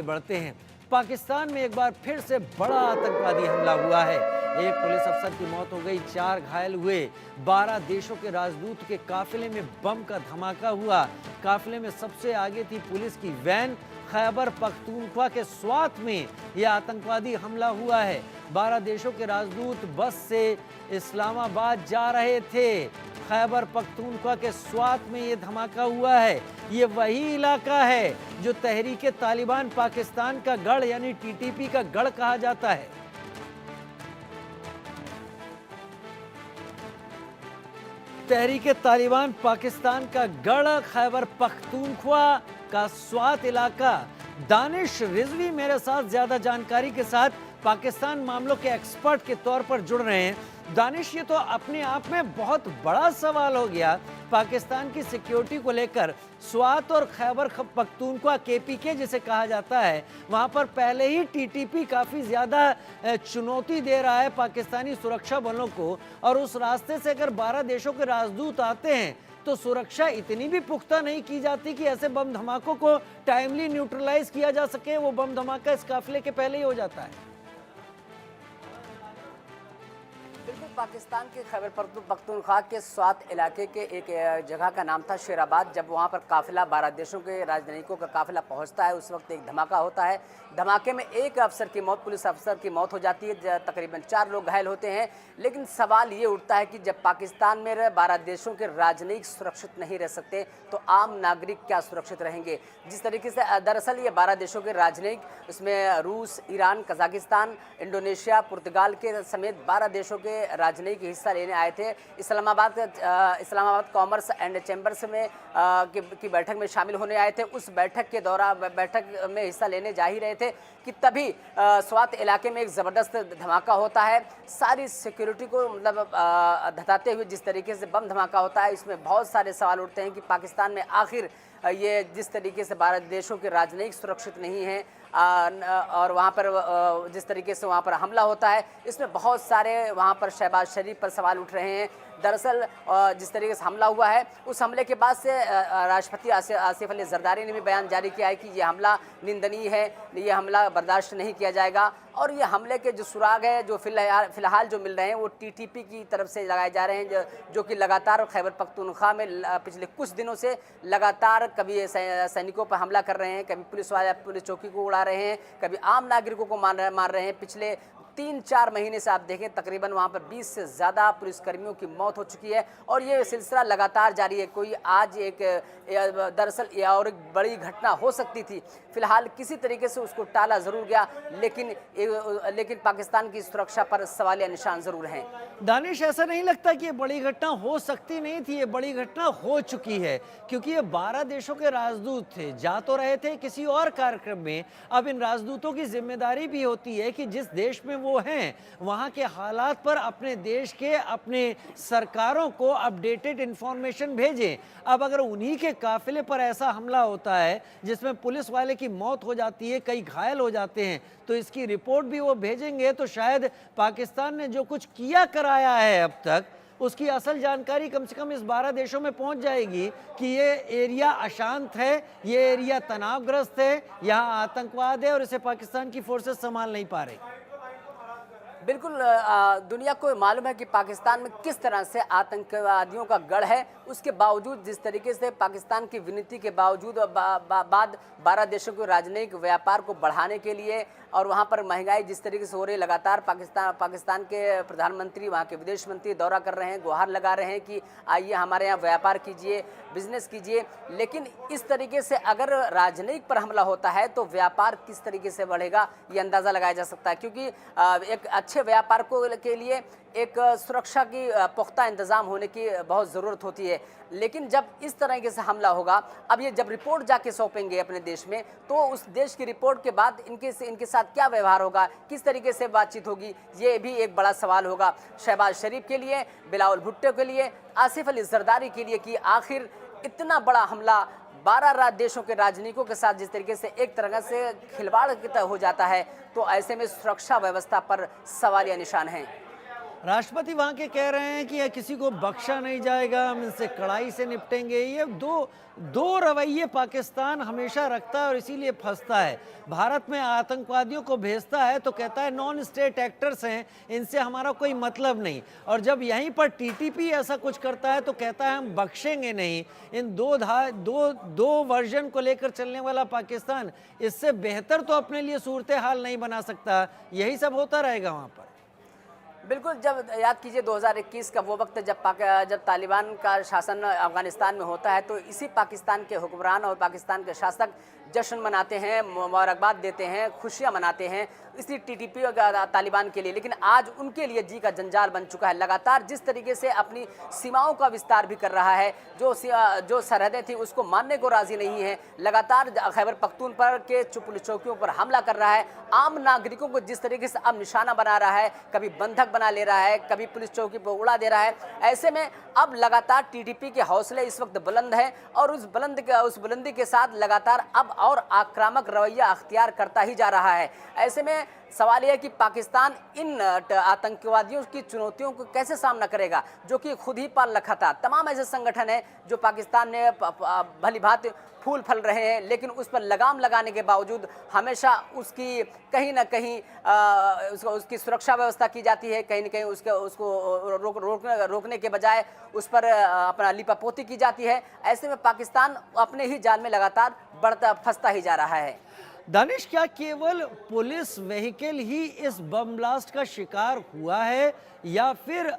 बढ़ते हैं। पाकिस्तान में एक बार फिर से बड़ा आतंकवादी हमला हुआ है। एक पुलिस अफसर की मौत हो गई, 4 घायल हुए। 12 देशों के राजदूत के काफिले में बम का धमाका हुआ। काफिले में सबसे आगे थी पुलिस की वैन। खैबर पख्तूनख्वा के स्वात में यह आतंकवादी हमला हुआ है। 12 देशों के राजदूत बस से इस्लामाबाद जा रहे थे। खैबर पख्तूनख्वा के स्वात में यह धमाका हुआ है। ये वही इलाका है जो तहरीके तालिबान पाकिस्तान का गढ़ यानी टीटीपी का गढ़ कहा जाता है। तहरीके तालिबान पाकिस्तान का गढ़ खैबर पख्तूनख्वा का स्वात इलाका। दानिश रिजवी मेरे साथ ज्यादा जानकारी के साथ पाकिस्तान मामलों के एक्सपर्ट के तौर पर जुड़ रहे हैं। दानिश, ये तो अपने आप में बहुत बड़ा सवाल हो गया पाकिस्तान की सिक्योरिटी को लेकर। स्वात और खैबर पख्तूनख्वा केपीके जिसे कहा जाता है, वहां पर पहले ही टीटीपी काफी ज्यादा चुनौती दे रहा है पाकिस्तानी सुरक्षा बलों को, और उस रास्ते से अगर 12 देशों के राजदूत आते हैं तो सुरक्षा इतनी भी पुख्ता नहीं की जाती कि ऐसे बम धमाकों को टाइमली न्यूट्रलाइज किया जा सके। वो बम धमाका इस काफिले के पहले ही हो जाता है। बिल्कुल, पाकिस्तान के खैबर पख्तूनख्वा के स्वात इलाके के एक जगह का नाम था शेराबाद। जब वहाँ पर काफिला 12 देशों के राजनयिकों का काफिला पहुँचता है, उस वक्त एक धमाका होता है। धमाके में एक अफसर की मौत, पुलिस अफसर की मौत हो जाती है। तकरीबन 4 लोग घायल होते हैं। लेकिन सवाल ये उठता है कि जब पाकिस्तान में 12 देशों के राजनयिक सुरक्षित नहीं रह सकते तो आम नागरिक क्या सुरक्षित रहेंगे? जिस तरीके से दरअसल ये 12 देशों के राजनयिक, उसमें रूस, ईरान, कजाकिस्तान, इंडोनेशिया, पुर्तगाल के समेत 12 देशों के राजनयिक हिस्सा लेने आए थे। इस्लामाबाद कॉमर्स एंड चैम्बर्स में की बैठक में शामिल होने आए थे। उस बैठक के दौरान बैठक में हिस्सा लेने जा ही रहे थे कि तभी स्वात इलाके में एक ज़बरदस्त धमाका होता है। सारी सिक्योरिटी को मतलब धताते हुए जिस तरीके से बम धमाका होता है, इसमें बहुत सारे सवाल उठते हैं कि पाकिस्तान में आखिर ये जिस तरीके से 12 देशों के राजनयिक सुरक्षित नहीं हैं और वहाँ पर जिस तरीके से वहाँ पर हमला होता है, इसमें बहुत सारे वहाँ पर शहबाज शरीफ पर सवाल उठ रहे हैं। दरअसल जिस तरीके से हमला हुआ है, उस हमले के बाद से राष्ट्रपति आसिफ अली जरदारी ने भी बयान जारी किया है कि ये हमला निंदनीय है, ये हमला बर्दाश्त नहीं किया जाएगा। और ये हमले के जो सुराग है, जो फिलहाल जो मिल रहे हैं, वो टीटीपी की तरफ से लगाए जा रहे हैं, जो कि लगातार खैबर पख्तूनख्वा में पिछले कुछ दिनों से लगातार कभी सैनिकों पर हमला कर रहे हैं, कभी पुलिस चौकी को उड़ा रहे हैं, कभी आम नागरिकों को मार रहे हैं। पिछले 3-4 महीने से आप देखें तकरीबन वहाँ पर 20 से ज़्यादा पुलिसकर्मियों की मौत हो चुकी है और ये सिलसिला लगातार जारी है। कोई आज दरअसल ये और एक बड़ी घटना हो सकती थी, फिलहाल किसी तरीके से उसको टाला ज़रूर गया, लेकिन पाकिस्तान की सुरक्षा पर सवालिया निशान ज़रूर हैं। दानिश, ऐसा नहीं लगता कि ये बड़ी घटना हो सकती नहीं थी? ये बड़ी घटना हो चुकी है, क्योंकि ये 12 देशों के राजदूत थे, जा तो रहे थे किसी और कार्यक्रम में। अब इन राजदूतों की जिम्मेदारी भी होती है कि जिस देश में वो हैं वहाँ के हालात पर अपने देश के अपने सरकारों को अपडेटेड इंफॉर्मेशन भेजें। अब अगर उन्हीं के काफिले पर ऐसा हमला होता है जिसमें पुलिस वाले की मौत हो जाती है, कई घायल हो जाते हैं, तो इसकी रिपोर्ट भी वो भेजेंगे तो शायद पाकिस्तान ने जो कुछ किया कराया है अब तक, उसकी असल जानकारी कम से कम इस 12 देशों में पहुंच जाएगी कि ये एरिया अशांत है, ये एरिया तनावग्रस्त है, यहाँ आतंकवाद है और इसे पाकिस्तान की फोर्सेस संभाल नहीं पा रही। बिल्कुल, दुनिया को मालूम है कि पाकिस्तान में किस तरह से आतंकवादियों का गढ़ है। उसके बावजूद जिस तरीके से पाकिस्तान की विनती के बावजूद बाद 12 देशों के राजनयिक व्यापार को बढ़ाने के लिए और वहाँ पर महंगाई जिस तरीके से हो रही है, लगातार पाकिस्तान के प्रधानमंत्री, वहाँ के विदेश मंत्री दौरा कर रहे हैं, गुहार लगा रहे हैं कि आइए हमारे यहाँ व्यापार कीजिए, बिजनेस कीजिए। लेकिन इस तरीके से अगर राजनयिक पर हमला होता है तो व्यापार किस तरीके से बढ़ेगा, ये अंदाज़ा लगाया जा सकता है। क्योंकि एक अच्छे व्यापार के लिए एक सुरक्षा की पुख्ता इंतज़ाम होने की बहुत ज़रूरत होती है। लेकिन जब इस तरीके से हमला होगा, अब ये जब रिपोर्ट जाके सौंपेंगे अपने देश में, तो उस देश की रिपोर्ट के बाद इनके साथ क्या व्यवहार होगा, किस तरीके से बातचीत होगी, ये भी एक बड़ा सवाल होगा शहबाज शरीफ के लिए, बिलावल भुट्टो के लिए, आसिफ अली जरदारी के लिए कि आखिर इतना बड़ा हमला 12 देशों के राजनयिकों के साथ जिस तरीके से एक तरह से खिलवाड़ हो जाता है, तो ऐसे में सुरक्षा व्यवस्था पर सवालिया निशान हैं। राष्ट्रपति वहां के कह रहे हैं कि यह किसी को बख्शा नहीं जाएगा, हम इनसे कड़ाई से निपटेंगे। ये दो रवैये पाकिस्तान हमेशा रखता है और इसीलिए फंसता है। भारत में आतंकवादियों को भेजता है तो कहता है नॉन स्टेट एक्टर्स हैं, इनसे हमारा कोई मतलब नहीं, और जब यहीं पर टीटीपी ऐसा कुछ करता है तो कहता है हम बख्शेंगे नहीं। इन दो वर्जन को लेकर चलने वाला पाकिस्तान इससे बेहतर तो अपने लिए सूरत हाल नहीं बना सकता। यही सब होता रहेगा वहां पर। बिल्कुल, जब याद कीजिए 2021 का वो वक्त जब तालिबान का शासन अफगानिस्तान में होता है, तो इसी पाकिस्तान के हुक्मरान और पाकिस्तान के शासक जश्न मनाते हैं, मुबारकबाद देते हैं, खुशियां मनाते हैं इसी टीटीपी और तालिबान के लिए। लेकिन आज उनके लिए जी का जंजाल बन चुका है। लगातार जिस तरीके से अपनी सीमाओं का विस्तार भी कर रहा है, जो सरहदें थी उसको मानने को राजी नहीं है, लगातार खैबर पख्तूनख्वा के पुलिस चौकियों पर हमला कर रहा है, आम नागरिकों को जिस तरीके से अब निशाना बना रहा है, कभी बंधक बना ले रहा है, कभी पुलिस चौकी पर उड़ा दे रहा है। ऐसे में अब लगातार टीटीपी के हौसले इस वक्त बुलंद हैं और उस बुलंदी के साथ लगातार अब और आक्रामक रवैया अख्तियार करता ही जा रहा है। ऐसे में सवाल यह है कि पाकिस्तान इन आतंकवादियों की चुनौतियों को कैसे सामना करेगा, जो कि खुद ही पाल रखा था। तमाम ऐसे संगठन हैं जो पाकिस्तान में भली भांति फूल फल रहे हैं, लेकिन उस पर लगाम लगाने के बावजूद हमेशा उसकी कहीं ना कहीं उसकी सुरक्षा व्यवस्था की जाती है, कहीं ना कहीं उसको रोकने के बजाय उस पर अपना लिपापोती की जाती है। ऐसे में पाकिस्तान अपने ही जाल में लगातार फंसता ही जा रहा है। दानिश, क्या केवल पुलिस व्हीकल ही इस बम ब्लास्ट का शिकार हुआ है या फिर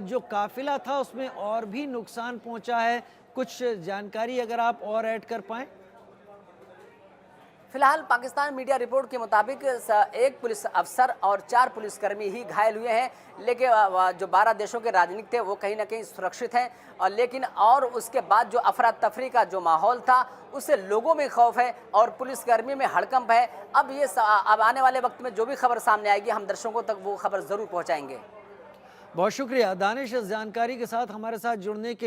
जो काफिला था उसमें और भी नुकसान पहुंचा है? कुछ जानकारी अगर आप और ऐड कर पाएं। फिलहाल पाकिस्तान मीडिया रिपोर्ट के मुताबिक एक पुलिस अफसर और 4 पुलिसकर्मी ही घायल हुए हैं, लेकिन जो 12 देशों के राजनीतिक थे वो कहीं ना कहीं सुरक्षित हैं। और लेकिन और उसके बाद जो अफरा तफरी का जो माहौल था उससे लोगों में खौफ है और पुलिसकर्मी में हड़कंप है। अब आने वाले वक्त में जो भी खबर सामने आएगी हम दर्शकों तक वो खबर ज़रूर पहुँचाएंगे। बहुत शुक्रिया दानिश, इस जानकारी के साथ हमारे साथ जुड़ने के